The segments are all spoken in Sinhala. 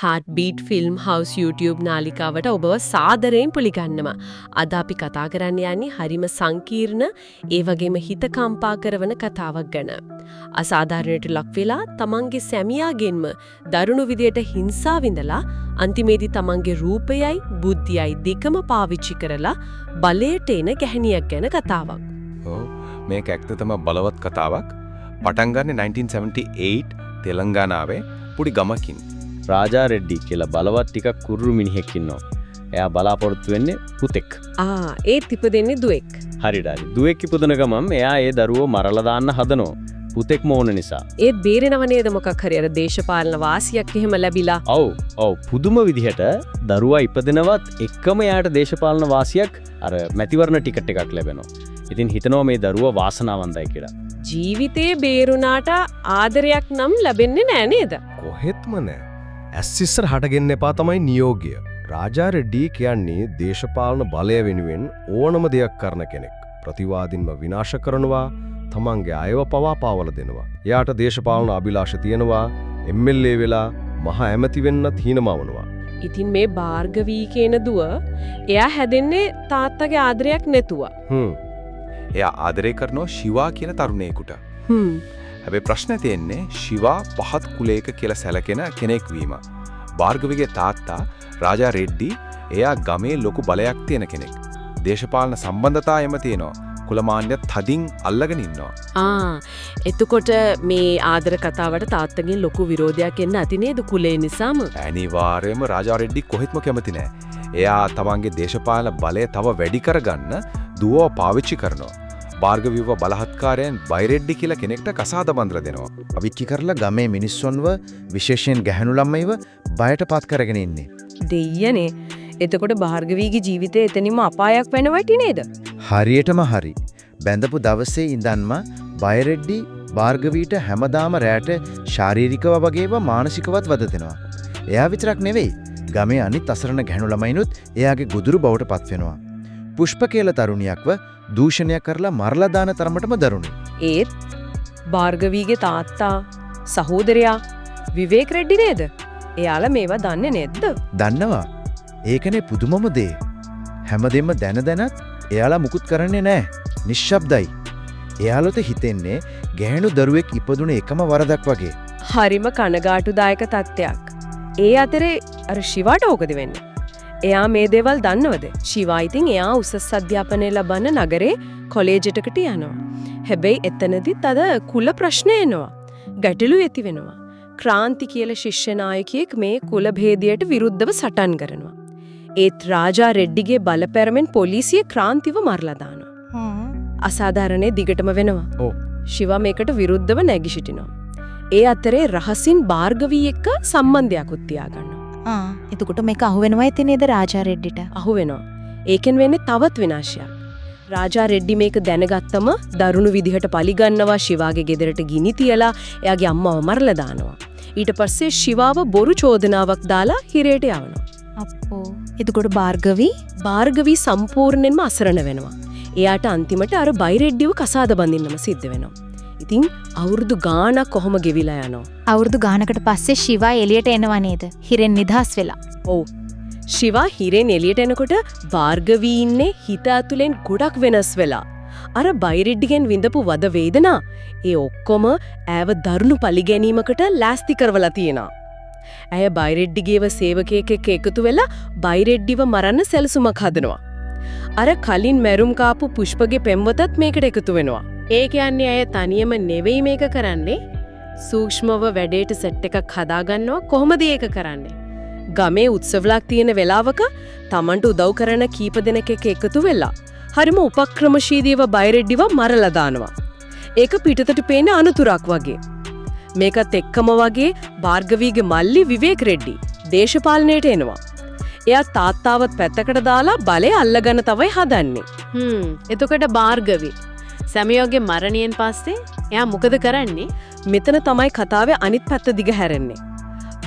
Heartbeat Film House YouTube නාලිකාවට ඔබව සාදරයෙන් පිළිගන්නවා. අද අපි කතා කරන්න යන්නේ හරිම සංකීර්ණ ඒ වගේම හිත කම්පා කරන කතාවක් ගැන. අසාධාරණයට ලක් වෙලා තමන්ගේ සැමියාගෙන්ම දරුණු විදියට හිංසා විඳලා අන්තිමේදී තමන්ගේ රූපයයි බුද්ධියයි දෙකම පාවිච්චි කරලා බලයට එන ගැහණියක් ගැන කතාවක්. ඔව් මේක ඇත්තටම බලවත් කතාවක්. පටන් ගන්නේ 1978 තෙලංගානාවේ පුඩි ගමකින්. රාජා රෙඩ්ඩි කියලා බලවත් ටිකක් කුරුරු මිනිහෙක් ඉන්නවා. එයා බලාපොරොත්තු වෙන්නේ පුතෙක්. ඒත් ඉපදෙන්නේ දුවෙක්. හරියට හරි. දුවෙක් ඉපදුන ගමන් එයා ඒ දරුවෝ මරලා දාන්න හදනවා. පුතෙක් මොන නිසා. ඒත් බේරෙනව නේද මොකක් හරි අර දේශපාලන වාසියක් එහෙම ලැබිලා. ඔව් පුදුම විදිහට දරුවා ඉපදෙනවත් එක්කම එයාට දේශපාලන වාසියක් අර මැතිවරණ ටිකට් එකක් ලැබෙනවා. ඉතින් හිතනවා මේ දරුවා වාසනාවන්තයි කියලා. ජීවිතේ බේරුණාට ආදරයක් නම් ලැබෙන්නේ නෑ නේද? කොහෙත්ම නෑ. ඇස්සිස්සර හටගෙන්න එපා තමයි නියෝගය. රාජා රෙඩ්ඩි කියන්නේ දේශපාලන බලය වෙනුවෙන් ඕනම දෙයක් කරන කෙනෙක්. ප්‍රතිවාදීන්ව විනාශ කරනවා, තමන්ගේ අයව පවා පාවල දෙනවා. එයාට දේශපාලන අභිලාෂ තියෙනවා, MLA වෙලා මහ ඇමති වෙන්නත් හීනමවනවා. ඉතින් මේ භාර්ගවී කියන දුව එයා හැදෙන්නේ තාත්තගේ ආදරයක් නැතුව. එයා ආදරය කරනවා ශිවා කියන තරුණයෙකුට. හැබැයි ප්‍රශ්නේ තියෙන්නේ ශිවා පහත් කුලයක කියලා සැලකෙන කෙනෙක් වීම. භාර්ගවිගේ තාත්තා රාජා රෙඩ්ඩි එයා ගමේ ලොකු බලයක් තියෙන කෙනෙක්. දේශපාලන සම්බන්ධතා එම තියෙනවා. කුලමාන්‍යත් තදින් අල්ලගෙන ඉන්නවා. එතකොට මේ ආදර කතාවට තාත්තගෙන් ලොකු විරෝධයක් එන්න ඇති නේද කුලේ නිසාම? අනිවාර්යයෙන්ම රාජා රෙඩ්ඩි කොහෙත්ම කැමති නෑ. එයා තමන්ගේ දේශපාලන බලය තව වැඩි කරගන්න දුවව පාවිච්චි කරනවා. භාර්ගවීව බලහත්කාරයන් බයිරෙඩ්ඩි කියලා කෙනෙක්ට කසාද බඳලා දෙනවා. අවිච්චි කරලා ගමේ මිනිස්සුන්ව විශේෂයෙන් ගැහණු ළමයිව බයට පත් කරගෙන ඉන්නේ. දෙයියනේ. එතකොට භාර්ගවීගේ ජීවිතේ එතනින්ම අපායක් වෙනවටි නේද? හරියටම හරි. බැඳපු දවසේ ඉඳන්ම බයිරෙඩ්ඩි භාර්ගවීට හැමදාම රැට ශාරීරිකව වගේම මානසිකවත් වද දෙනවා. එයා විතරක් නෙවෙයි. ගමේ අනිත් අසරණ ගැහණු ළමයිනුත් එයාගේ ගුදුරු බවට පත් වෙනවා. පුෂ්ප කියලා තරුණියක්ව දූෂණය කරලා මරලා දාන තරමටම දරුණුයි. ඒත් භාර්ගවීගේ තාත්තා සහෝදරයා විවේක් රෙඩ්ඩි නේද? එයාලා මේවා දන්නේ නැද්ද? දන්නවා. ඒකනේ පුදුමම දේ. හැමදෙම දැනත් එයාලා මුකුත් කරන්නේ නැහැ. නිශ්ශබ්දයි. එයාලට හිතෙන්නේ ගැහණු දරුවෙක් ඉපදුන එකම වරදක් වගේ. හරිම කනගාටුදායක තත්ත්වයක්. ඒ අතරේ අර ශිවාට ඕකද වෙන්නේ? එයා මේ දේවල් දන්නවද? ශිවා ඉතින් එයා උසස් අධ්‍යාපනය ලබන නගරේ කොලෙජ් එකකට යනවා. හැබැයි එතනදිත් අද කුල ප්‍රශ්න එනවා. ගැටලු ඇති වෙනවා. ක්‍රාන්ති කියලා ශිෂ්‍ය නායකයෙක් මේ කුල භේදයට විරුද්ධව සටන් කරනවා. ඒත් රාජා රෙඩ්ඩිගේ බලපෑමෙන් පොලිසිය ක්‍රාන්තිව මරලා දානවා. අසාධාරණේ දිගටම වෙනවා. ශිවා මේකට විරුද්ධව නැගී සිටිනවා. ඒ අතරේ රහසින් භාර්ගවී එක්ක සම්බන්ධයක් තියාගන්නවා. එතකොට මේක අහුවෙනවා ඇති නේද රාජා රෙඩ්ඩිට? අහුවෙනවා. ඒකෙන් වෙන්නේ තවත් විනාශයක්. රාජා රෙඩ්ඩි මේක දැනගත්තම දරුණු විදිහට පලිගන්නවා. ශිවාගේ ගෙදරට ගිනි තියලා එයාගේ අම්මව මරලා දානවා. ඊට පස්සේ ශිවාව බොරු චෝදනාවක් දාලා හිරේට යවනවා. අප්පෝ. එතකොට භාර්ගවී සම්පූර්ණයෙන්ම අසරණ වෙනවා. එයාට අන්තිමට අර බයිරෙඩ්ඩිව කසාද බඳින්නම සිද්ධ වෙනවා. ඉතින් අවුරුදු ගාණක් කොහොම ගෙවිලා යනවා. අවුරුදු ගාණකට පස්සේ ශිවා එළියට එනවා නේද? හිරෙන් නිදහස් වෙලා. ඔව්. ශිවා හිරෙන් එළියට එනකොට භාර්ගවී ඉන්නේ හිත ඇතුලෙන් ගොඩක් වෙනස් වෙලා. අර බයිරෙඩ්ඩිගෙන් විඳපු වද වේදනා ඒ ඔක්කොම ඈව දරුණු පලිගැනීමකට ලෑස්ති කරවලා තියෙනවා. ඇය බයිරෙඩ්ඩිගේව සේවකයෙක් එක්ක එකතු වෙලා බයිරෙඩ්ඩිව මරන්න සැලසුමක් හදනවා. අර කලින් මැරුම් කාපු පුෂ්පගේ පෙම්වතත් මේකට එකතු වෙනවා. ඒ කියන්නේ අය තනියම නෙවෙයි මේක කරන්නේ. සූක්ෂමව වැඩේට සෙට් එකක් හදාගන්නවා. කොහොමද ඒක කරන්නේ? ගමේ උත්සවයක් තියෙන වෙලාවක Tamanට උදව් කරන කීප දෙනෙක් එක්ක එකතු වෙලා හරිම උපක්‍රමශීලීව බයිරෙඩ්ඩිව මරලා දානවා. ඒක පිටතට පේන අනුතුරක් වගේ. මේකත් එක්කම වගේ භාර්ගවීගේ මල්ලි විවේක් රෙඩ්ඩි දේශපාලනයට එනවා. එයා තාත්තාවත් පැත්තකට දාලා බලය අල්ලගන්න තමයි හදන්නේ. එතකොට භාර්ගවී සැමියාගේ මරණයෙන් පස්සේ එයා මොකද කරන්නේ? මෙතන තමයි කතාවේ අනිත් පැත්ත දිග හැරෙන්නේ.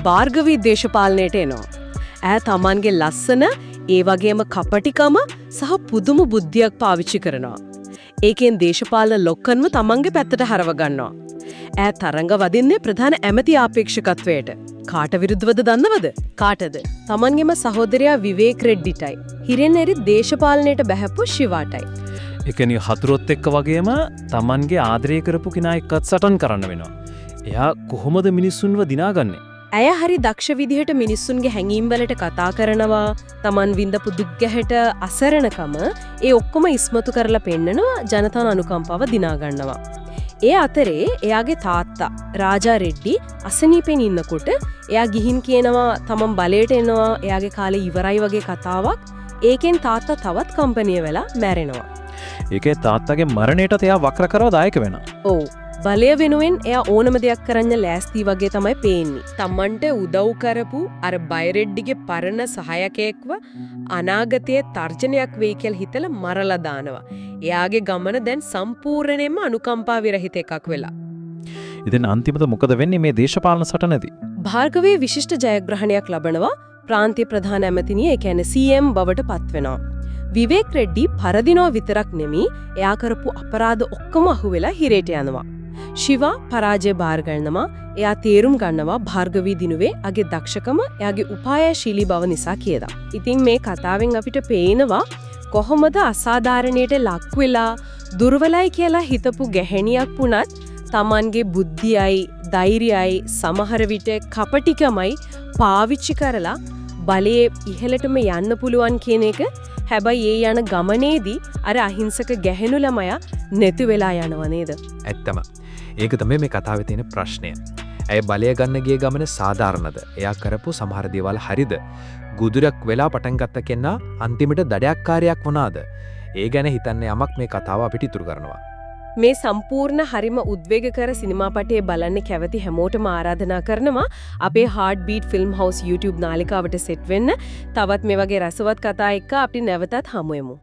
භාර්ගවී දේශපාලනයට එනවා. ඈ Tamanගේ ලස්සන ඒ වගේම කපටිකම සහ පුදුම බුද්ධියක් පාවිච්චි කරනවා. ඒකෙන් දේශපාලන ලොක්කන්ව Tamanගේ පැත්තට හරව ගන්නවා. ඈ තරංග වදින්නේ ප්‍රධාන ඇමති ආපේක්ෂකත්වයට. කාට විරුද්ධවද දන්නවද? කාටද? තමන්ගේම සහෝදරයා විවේක් රෙඩ්ඩිටයි. හිරෙන් එරි දේශපාලනයට බැහැපු ශිවාටයි. එකනි හතුරොත් එක්ක වගේම Tamanගේ ආදරය කරපු කෙනා එක්කත් සටන් කරන්න වෙනවා. එයා කොහොමද මිනිස්සුන්ව දිනාගන්නේ? ඇය හරි දක්ෂ විදිහට මිනිස්සුන්ගේ හැඟීම්වලට කතා කරනවා, Taman විඳපු දුක් ගැහැට අසරණකම ඒ ඔක්කොම ඉස්මතු කරලා පෙන්නනවා, ජනතාව අනුකම්පාව දිනා ගන්නවා. ඒ අතරේ එයාගේ තාත්තා රාජා රෙඩ්ඩි අසනීපෙන් ඉන්නකොට එයා ගිහින් කියනවා තමන් බලයට එනවා, එයාගේ කාලේ ඉවරයි වගේ කතාවක්. ඒකෙන් තාත්තා තවත් කම්පැනි වෙලා මැරෙනවා. ඒකේ තාත්තගේ මරණයට එයා වක්‍ර කරව දායක වෙනවා. ඔව්. බලය වෙනුවෙන් එයා ඕනම දෙයක් කරන්න ලෑස්ති වගේ තමයි පේන්නේ. තමන්ට උදව් කරපු අර බයිරෙඩ්ඩිගේ පරණ සහායකයෙක්ව අනාගතයේ තර්ජනයක් වෙයි කියලා හිතලා මරලා දානවා. එයාගේ ගමන දැන් සම්පූර්ණයෙන්ම අනුකම්පා විරහිත එකක් වෙලා. ඉතින් අන්තිමට මොකද වෙන්නේ මේ දේශපාලන සටනේදී? භාර්ගවයේ විශිෂ්ට ජයග්‍රහණයක් ලබනවා. ප්‍රාන්තීය ප්‍රධාන ඇමතිනිය, ඒ කියන්නේ CM බවට පත් වෙනවා. විවේක් රෙඩ්ඩි පරදිනව විතරක් නෙමෙයි, එයා කරපු අපරාධ ඔක්කොම අහුවෙලා හිරේට යනවා. ශිවා පරාජය බාර ගන්නවා. එයා තේරුම් ගන්නවා භාර්ගවී දිනුවේ අගේ දක්ෂකම එයාගේ උපායශීලී බව නිසා කියලා. ඉතින් මේ කතාවෙන් අපිට පේනවා කොහොමද අසාධාරණයට ලක් වෙලා දුර්වලයි කියලා හිතපු ගැහැණියක් වුණත් Tamanගේ බුද්ධියයි ධෛර්යයයි සමහර විට කපටිකමයි පාවිච්චි කරලා බලයේ ඉහළටම යන්න පුළුවන් කියන එක. හැබැයි ඒ යන ගමනේදී අර අහිංසක ගැහැණු ළමයා නැති වෙලා යනව නේද? ඇත්තම. ඒක තමයි මේ කතාවේ තියෙන ප්‍රශ්නය. ඇය බලය ගන්න ගිය ගමන සාධාරණද? එයා කරපු සමහර දේවල් හරිද? ගුදුරක් වෙලා පටන් ගත්ත කෙනා අන්තිමට දඩයක්කාරයක් වුණාද? ඒ ගැන හිතන්න යමක් මේ කතාව අපිට ඉතුරු කරනවා. මේ සම්පූර්ණ හරිම උද්වේගකර සිනමා පටයේ බලන්න කැමති හැමෝටම ආරාධනා කරනවා අපේ Heart Beat Film House YouTube නාලිකාවට සෙට් වෙන්න. තවත් මේ වගේ රසවත් කතා එක්ක අපි නැවතත් හමු වෙමු.